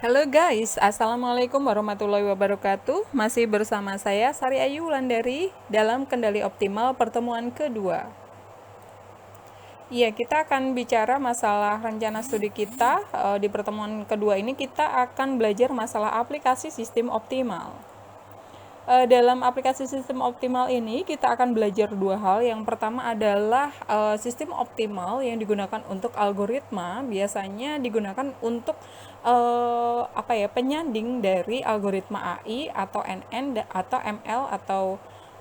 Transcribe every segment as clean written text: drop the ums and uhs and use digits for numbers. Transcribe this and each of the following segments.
Halo guys, Assalamualaikum warahmatullahi wabarakatuh. Masih bersama saya Sari Ayu Wulandari dalam Kendali Optimal pertemuan kedua. Iya, kita akan bicara masalah rencana studi kita. Di pertemuan kedua ini kita akan belajar masalah aplikasi sistem optimal. Dalam aplikasi sistem optimal ini kita akan belajar dua hal. Yang pertama adalah sistem optimal yang digunakan untuk algoritma biasanya digunakan untuk penyanding dari algoritma AI atau NN atau ML atau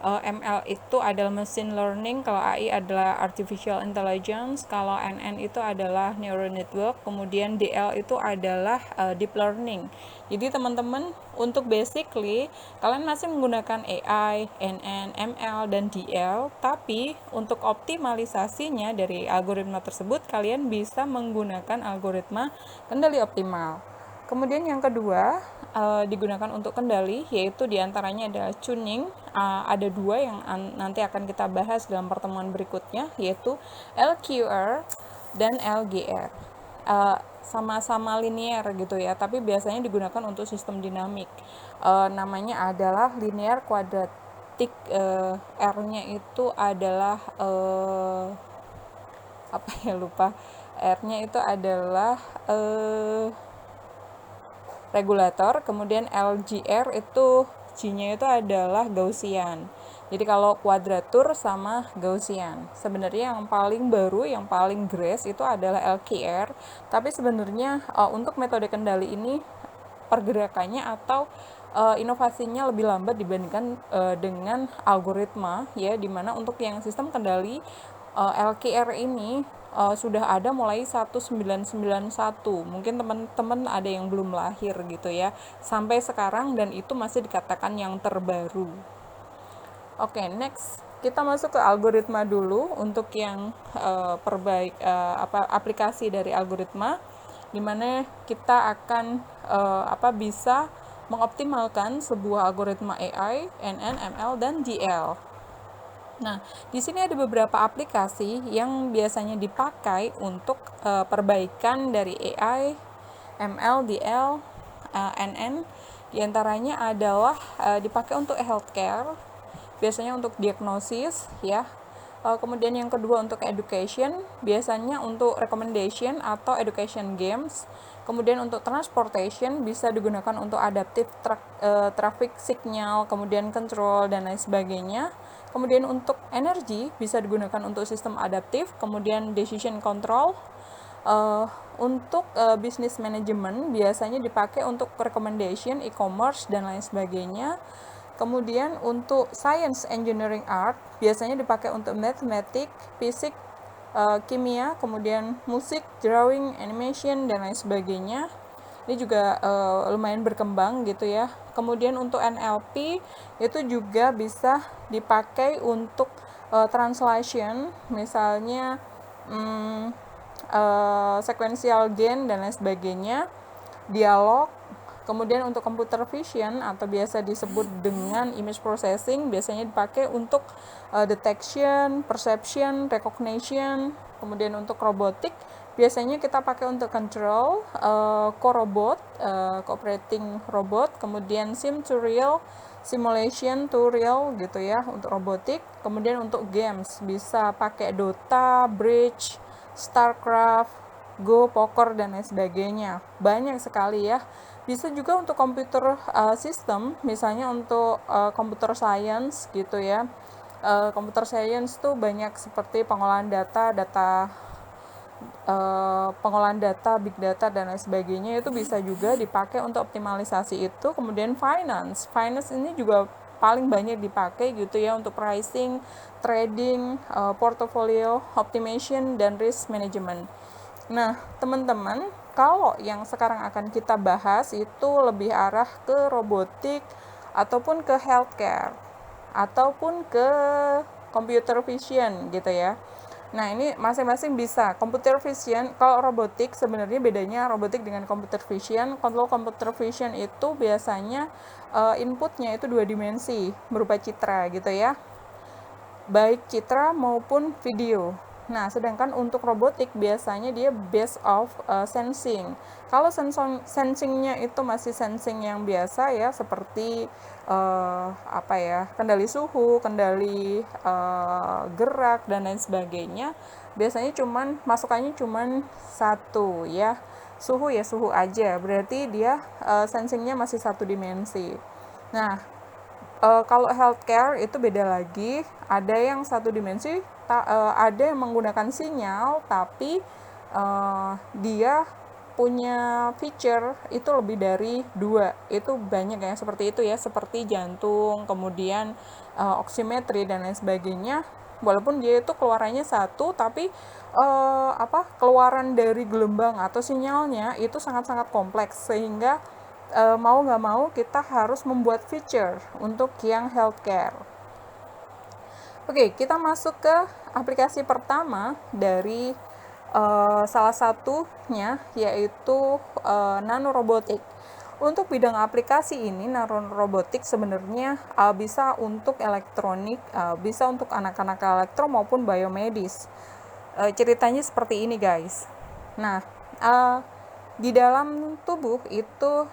ML itu adalah machine learning, kalau AI adalah artificial intelligence, kalau NN itu adalah neural network, kemudian DL itu adalah deep learning. Jadi teman-teman, untuk basically kalian masih menggunakan AI, NN, ML, dan DL, tapi untuk optimalisasinya dari algoritma tersebut kalian bisa menggunakan algoritma kendali optimal. Kemudian yang kedua digunakan untuk kendali, yaitu diantaranya adalah tuning. Ada dua yang nanti akan kita bahas dalam pertemuan berikutnya, yaitu LQR dan LGR. Sama-sama linear gitu ya, tapi biasanya digunakan untuk sistem dinamik. Namanya adalah linear kuadratik. R-nya itu adalah lupa. R-nya itu adalah regulator, kemudian LGR itu G-nya itu adalah Gaussian. Jadi kalau kuadratur sama Gaussian. Sebenarnya yang paling baru, yang paling grace itu adalah LQR, tapi sebenarnya untuk metode kendali ini pergerakannya atau inovasinya lebih lambat dibandingkan dengan algoritma ya, dimana untuk yang sistem kendali LQR ini sudah ada mulai 1991. Mungkin teman-teman ada yang belum lahir gitu ya sampai sekarang, dan itu masih dikatakan yang terbaru. Oke, next kita masuk ke algoritma dulu. Untuk yang aplikasi dari algoritma, dimana kita akan bisa mengoptimalkan sebuah algoritma AI, NN, ML, dan DL. Nah, di sini ada beberapa aplikasi yang biasanya dipakai untuk perbaikan dari AI, ML, DL, NN. Di antaranya adalah dipakai untuk healthcare, biasanya untuk diagnosis ya. Kemudian yang kedua untuk education, biasanya untuk recommendation atau education games. Kemudian untuk transportation bisa digunakan untuk adaptive traffic signal, kemudian control dan lain sebagainya. Kemudian untuk energy bisa digunakan untuk sistem adaptif, kemudian decision control. Untuk business management biasanya dipakai untuk recommendation, e-commerce dan lain sebagainya. Kemudian untuk science, engineering, art biasanya dipakai untuk mathematics, fisik, kimia, kemudian musik, drawing, animation dan lain sebagainya. Ini juga lumayan berkembang gitu ya. Kemudian untuk NLP itu juga bisa dipakai untuk translation, misalnya sequential gain dan lain sebagainya, dialog. Kemudian untuk computer vision atau biasa disebut dengan image processing biasanya dipakai untuk detection, perception, recognition. Kemudian untuk robotik biasanya kita pakai untuk control, co-robot, cooperating robot, kemudian sim to real, simulation to real gitu ya untuk robotik. Kemudian untuk games bisa pakai Dota, Bridge, Starcraft, Go, poker dan lain sebagainya. Banyak sekali ya. Bisa juga untuk komputer system, misalnya untuk computer science gitu ya. Computer science tuh banyak seperti pengolahan data, pengolahan data, big data dan lain sebagainya, itu bisa juga dipakai untuk optimalisasi itu. Kemudian finance ini juga paling banyak dipakai gitu ya untuk pricing, trading, portfolio optimization dan risk management. Nah, teman-teman, kalau yang sekarang akan kita bahas itu lebih arah ke robotik ataupun ke healthcare ataupun ke computer vision gitu ya. Nah, ini masing-masing bisa. Computer vision, kalau robotik sebenarnya bedanya robotik dengan computer vision. Kalau computer vision itu biasanya inputnya itu 2 dimensi berupa citra gitu ya. Baik citra maupun video. Nah, sedangkan untuk robotik biasanya dia based of sensing. Kalau sensingnya itu masih sensing yang biasa ya, seperti apa ya, kendali suhu, kendali gerak dan lain sebagainya. Biasanya masukannya cuman satu ya, suhu ya suhu aja. Berarti dia sensingnya masih satu dimensi. Nah, kalau healthcare itu beda lagi, ada yang satu dimensi, ada yang menggunakan sinyal, tapi dia punya feature itu lebih dari 2. Itu banyak ya, seperti itu ya, seperti jantung, kemudian oximetry dan lain sebagainya. Walaupun dia itu keluarannya satu, tapi keluaran dari gelombang atau sinyalnya itu sangat-sangat kompleks, sehingga mau nggak mau kita harus membuat feature untuk yang healthcare. Oke, kita masuk ke aplikasi pertama dari salah satunya, yaitu nanorobotik. Untuk bidang aplikasi ini, nanorobotik sebenarnya bisa untuk elektronik, bisa untuk anak-anak elektro maupun biomedis. Ceritanya seperti ini, guys. Nah, di dalam tubuh itu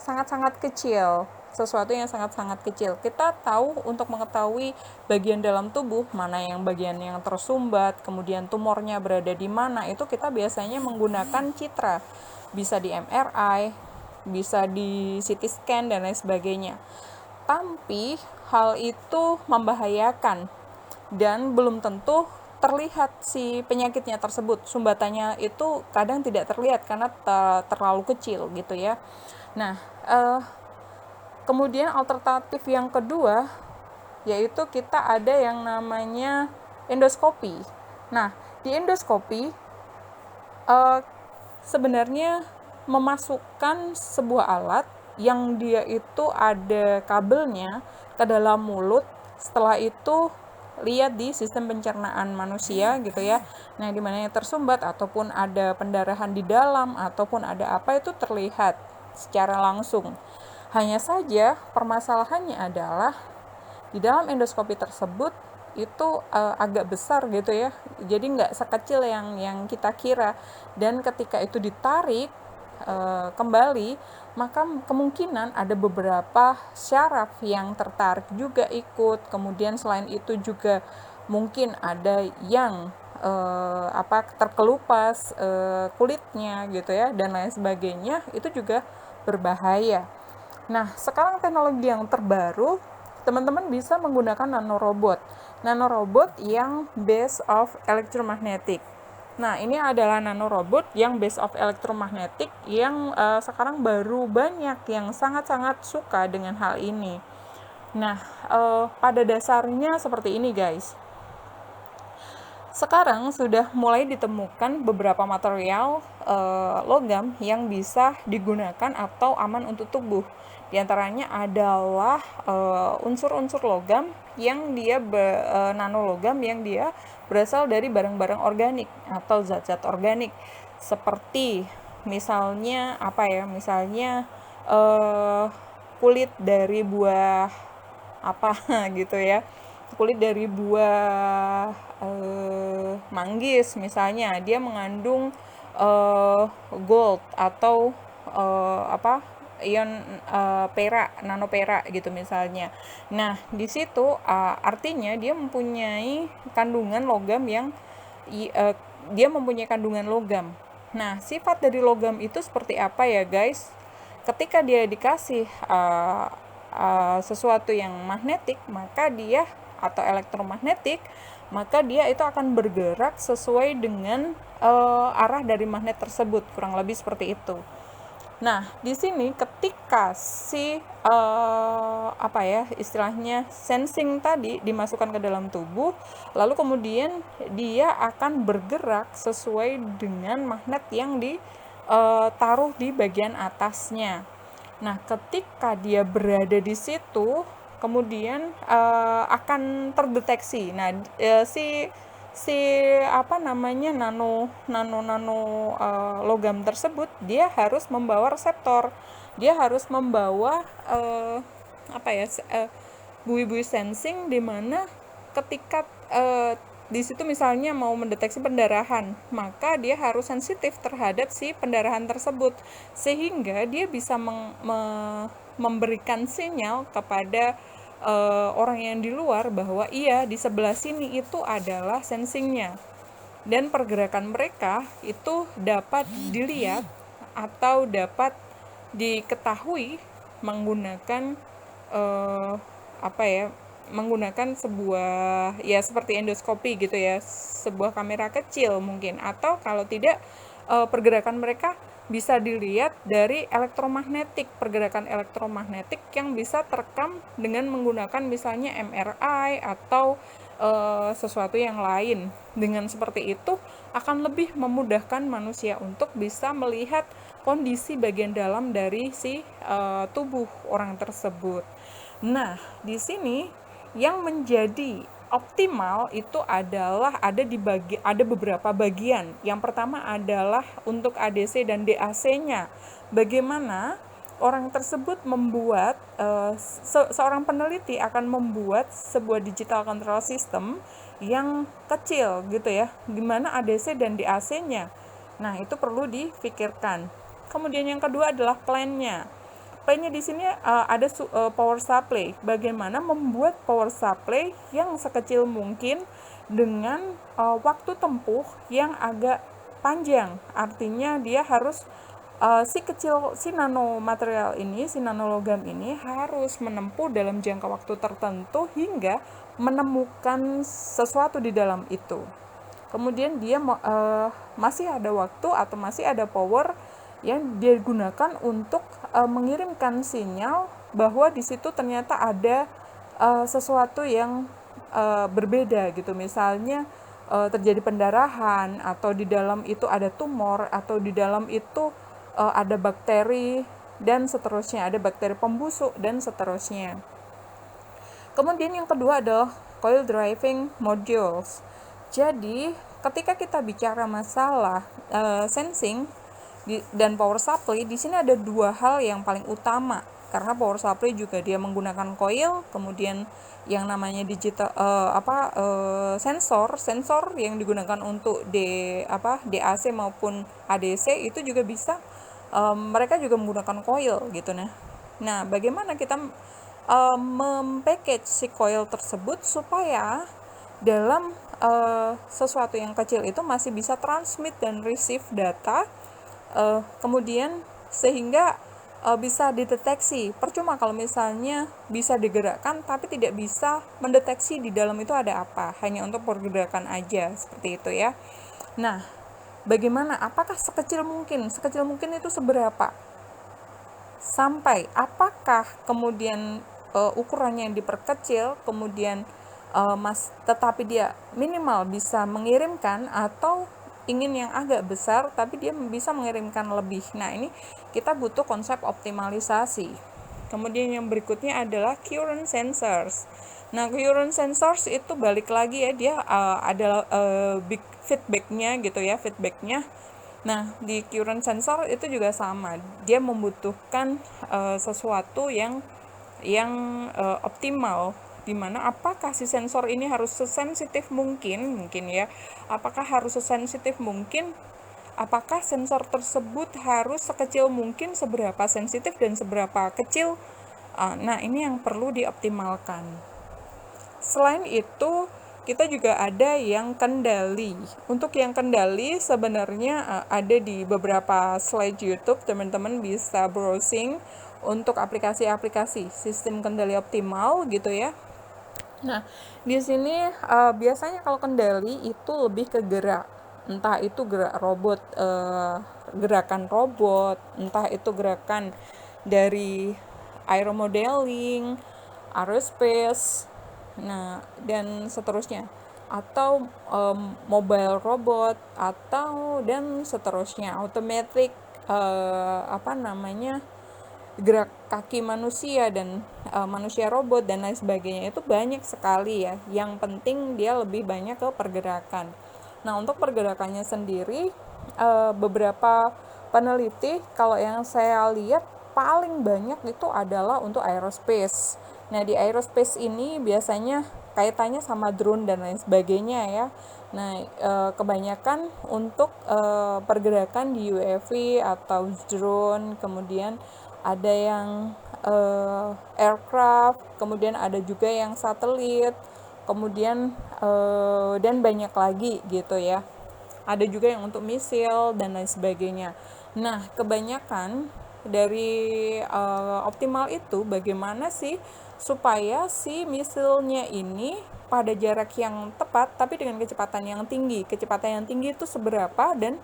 sangat-sangat kecil, sesuatu yang sangat-sangat kecil. Kita tahu untuk mengetahui bagian dalam tubuh, mana yang bagian yang tersumbat, kemudian tumornya berada di mana, itu kita biasanya menggunakan citra. Bisa di MRI, bisa di CT scan, dan lain sebagainya. Tapi hal itu membahayakan dan belum tentu terlihat si penyakitnya tersebut. Sumbatannya itu kadang tidak terlihat karena terlalu kecil gitu ya. Nah, kemudian alternatif yang kedua, yaitu kita ada yang namanya endoskopi. Nah, di endoskopi sebenarnya memasukkan sebuah alat yang dia itu ada kabelnya ke dalam mulut. Setelah itu lihat di sistem pencernaan manusia gitu ya. Nah, di mana yang tersumbat ataupun ada pendarahan di dalam ataupun ada apa, itu terlihat secara langsung. Hanya saja permasalahannya adalah di dalam endoskopi tersebut itu agak besar gitu ya. Jadi nggak sekecil yang kita kira, dan ketika itu ditarik kembali, maka kemungkinan ada beberapa syaraf yang tertarik juga ikut. Kemudian selain itu juga mungkin ada yang terkelupas kulitnya gitu ya, dan lain sebagainya. Itu juga berbahaya. Nah, sekarang teknologi yang terbaru, teman-teman bisa menggunakan nanorobot. Nanorobot yang base of electromagnetic. Nah, ini adalah nanorobot yang base of electromagnetic yang sekarang baru banyak yang sangat-sangat suka dengan hal ini. Nah, pada dasarnya seperti ini, guys. Sekarang sudah mulai ditemukan beberapa material logam yang bisa digunakan atau aman untuk tubuh. Di antaranya adalah unsur-unsur logam yang dia nanologam yang dia berasal dari barang-barang organik atau zat-zat organik, seperti misalnya misalnya kulit dari buah apa gitu ya, kulit dari buah manggis misalnya, dia mengandung gold atau ion perak, nanoperak gitu misalnya. Nah, di situ artinya dia mempunyai kandungan logam dia mempunyai kandungan logam. Nah, sifat dari logam itu seperti apa ya, guys? Ketika dia dikasih sesuatu yang magnetik, maka dia atau elektromagnetik, maka dia itu akan bergerak sesuai dengan arah dari magnet tersebut, kurang lebih seperti itu. Nah, di sini ketika si istilahnya sensing tadi dimasukkan ke dalam tubuh, lalu kemudian dia akan bergerak sesuai dengan magnet yang ditaruh di bagian atasnya. Nah, ketika dia berada di situ, kemudian akan terdeteksi. Nah, nano logam tersebut, dia harus membawa reseptor, dia harus membawa buih-buih sensing, di mana ketika di situ misalnya mau mendeteksi pendarahan, maka dia harus sensitif terhadap si pendarahan tersebut, sehingga dia bisa memberikan sinyal kepada orang yang di luar bahwa iya, di sebelah sini itu adalah sensingnya, dan pergerakan mereka itu dapat dilihat atau dapat diketahui menggunakan menggunakan sebuah, ya seperti endoskopi gitu ya, sebuah kamera kecil mungkin, atau kalau tidak pergerakan mereka bisa dilihat dari elektromagnetik, pergerakan elektromagnetik yang bisa terekam dengan menggunakan misalnya MRI atau sesuatu yang lain. Dengan seperti itu akan lebih memudahkan manusia untuk bisa melihat kondisi bagian dalam dari si tubuh orang tersebut. Nah, di sini yang menjadi optimal itu adalah ada beberapa bagian. Yang pertama adalah untuk ADC dan DAC-nya. Bagaimana orang tersebut membuat seorang peneliti akan membuat sebuah digital control system yang kecil gitu ya. Gimana ADC dan DAC-nya. Nah, itu perlu difikirkan. Kemudian yang kedua adalah plan-nya. Plan-nya di sini ada power supply. Bagaimana membuat power supply yang sekecil mungkin dengan waktu tempuh yang agak panjang. Artinya dia harus si nanomaterial ini, si nanologam ini harus menempuh dalam jangka waktu tertentu hingga menemukan sesuatu di dalam itu. Kemudian dia masih ada waktu atau masih ada power yang digunakan untuk mengirimkan sinyal bahwa di situ ternyata ada sesuatu yang berbeda gitu. Misalnya terjadi pendarahan, atau di dalam itu ada tumor, atau di dalam itu ada bakteri dan seterusnya, ada bakteri pembusuk dan seterusnya. Kemudian yang kedua adalah coil driving modules. Jadi ketika kita bicara masalah sensing dan power supply, di sini ada dua hal yang paling utama, karena power supply juga dia menggunakan coil, kemudian yang namanya digital sensor yang digunakan untuk DAC maupun ADC itu juga bisa mereka juga menggunakan coil gitu. Nah, bagaimana kita mempackage si coil tersebut supaya dalam sesuatu yang kecil itu masih bisa transmit dan receive data, kemudian sehingga bisa dideteksi. Percuma kalau misalnya bisa digerakkan tapi tidak bisa mendeteksi di dalam itu ada apa, hanya untuk pergerakan aja, seperti itu ya. Nah, bagaimana? Apakah sekecil mungkin? Sekecil mungkin itu seberapa? Sampai apakah kemudian ukurannya yang diperkecil, kemudian tetapi dia minimal bisa mengirimkan, atau ingin yang agak besar tapi dia bisa mengirimkan lebih. Nah, ini kita butuh konsep optimalisasi. Kemudian yang berikutnya adalah current sensors. Nah, current sensors itu balik lagi ya, dia adalah big feedbacknya gitu ya, feedbacknya. Nah, di current sensor itu juga sama, dia membutuhkan sesuatu yang optimal, dimana apakah si sensor ini harus sesensitif mungkin ya, apakah harus sesensitif mungkin, apakah sensor tersebut harus sekecil mungkin, seberapa sensitif dan seberapa kecil. Nah, ini yang perlu dioptimalkan. Selain itu, kita juga ada yang kendali. Untuk yang kendali sebenarnya ada di beberapa slide YouTube, teman-teman bisa browsing untuk aplikasi-aplikasi sistem kendali optimal gitu ya. Nah, di sini biasanya kalau kendali itu lebih ke gerak, entah itu gerak robot, gerakan robot, entah itu gerakan dari aeromodeling, aerospace, nah dan seterusnya, atau mobile robot, atau dan seterusnya, automatic gerak kaki manusia dan manusia robot dan lain sebagainya. Itu banyak sekali ya. Yang penting dia lebih banyak ke pergerakan. Nah, untuk pergerakannya sendiri beberapa peneliti, kalau yang saya lihat paling banyak itu adalah untuk aerospace. Nah, di aerospace ini biasanya kaitannya sama drone dan lain sebagainya ya. Nah, kebanyakan untuk pergerakan di UAV atau drone, kemudian ada yang aircraft, kemudian ada juga yang satelit, kemudian dan banyak lagi gitu ya. Ada juga yang untuk misil dan lain sebagainya. Nah, kebanyakan dari optimal itu bagaimana sih supaya si misilnya ini pada jarak yang tepat tapi dengan kecepatan yang tinggi. Kecepatan yang tinggi itu seberapa dan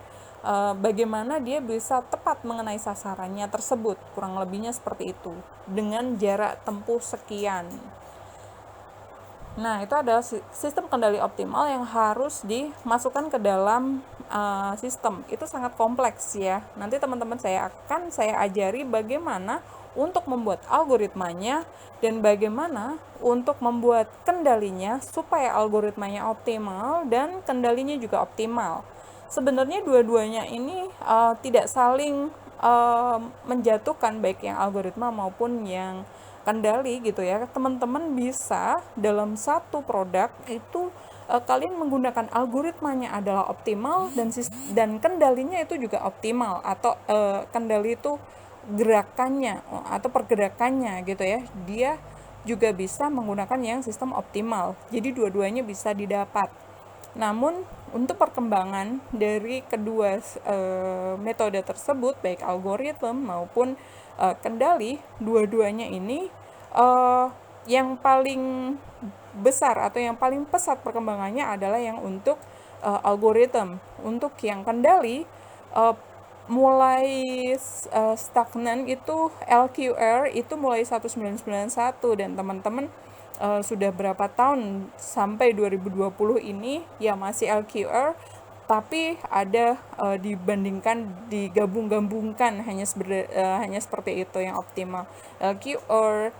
bagaimana dia bisa tepat mengenai sasarannya tersebut. Kurang lebihnya seperti itu. Dengan jarak tempuh sekian. Nah, itu adalah sistem kendali optimal yang harus dimasukkan ke dalam sistem. Itu sangat kompleks ya. Nanti teman-teman saya ajari bagaimana untuk membuat algoritmanya dan bagaimana untuk membuat kendalinya supaya algoritmanya optimal dan kendalinya juga optimal. Sebenarnya dua-duanya ini tidak saling menjatuhkan, baik yang algoritma maupun yang kendali gitu ya. Teman-teman bisa dalam satu produk itu kalian menggunakan algoritmanya adalah optimal dan kendalinya itu juga optimal, atau kendali itu gerakannya atau pergerakannya gitu ya. Dia juga bisa menggunakan yang sistem optimal. Jadi dua-duanya bisa didapat. Namun untuk perkembangan dari kedua metode tersebut, baik algoritma maupun kendali, dua-duanya ini yang paling besar atau yang paling pesat perkembangannya adalah yang untuk algoritma. Untuk yang kendali mulai stagnan itu LQR itu mulai 1991, dan teman-teman sudah berapa tahun sampai 2020 ini ya masih LQR, tapi ada digabung-gabungkan hanya seperti itu yang optimal. LQR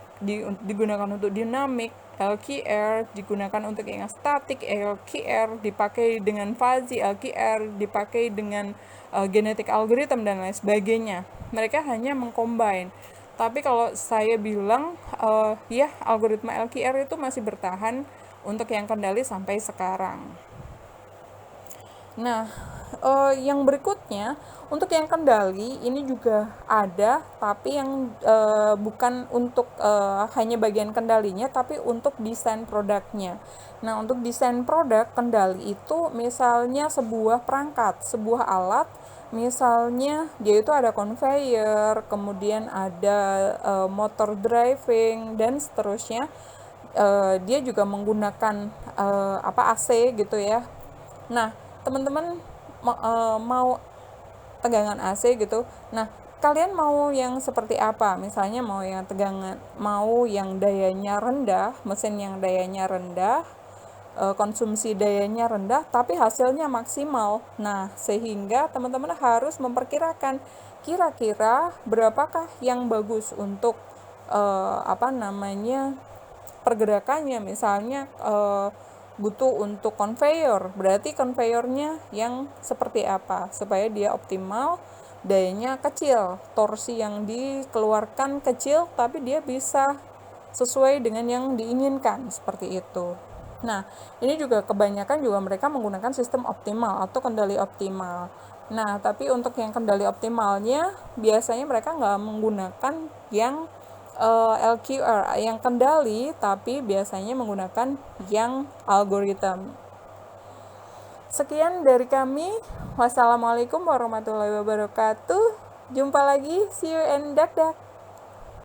digunakan untuk dinamik, LQR digunakan untuk yang statik, LQR dipakai dengan fuzzy, LQR dipakai dengan genetic algorithm dan lain sebagainya. Mereka hanya mengcombine. Tapi kalau saya bilang ya algoritma LQR itu masih bertahan untuk yang kendali sampai sekarang. Nah, yang berikutnya untuk yang kendali ini juga ada, tapi yang bukan untuk hanya bagian kendalinya, tapi untuk desain produknya. Nah, untuk desain produk kendali itu misalnya sebuah perangkat, sebuah alat, misalnya dia itu ada conveyor, kemudian ada motor driving dan seterusnya. Dia juga menggunakan AC gitu ya. Nah, teman-teman mau tegangan AC gitu. Nah, kalian mau yang seperti apa? Misalnya mau yang dayanya rendah, mesin yang dayanya rendah, konsumsi dayanya rendah, tapi hasilnya maksimal. Nah, sehingga teman-teman harus memperkirakan kira-kira berapakah yang bagus untuk pergerakannya. Misalnya butuh untuk conveyor, berarti conveyornya yang seperti apa supaya dia optimal, dayanya kecil, torsi yang dikeluarkan kecil, tapi dia bisa sesuai dengan yang diinginkan, seperti itu. Nah, ini juga kebanyakan juga mereka menggunakan sistem optimal atau kendali optimal. Nah, tapi untuk yang kendali optimalnya biasanya mereka nggak menggunakan yang LQR yang kendali, tapi biasanya menggunakan yang algoritma. Sekian dari kami. Wassalamualaikum warahmatullahi wabarakatuh. Jumpa lagi. See you and dak.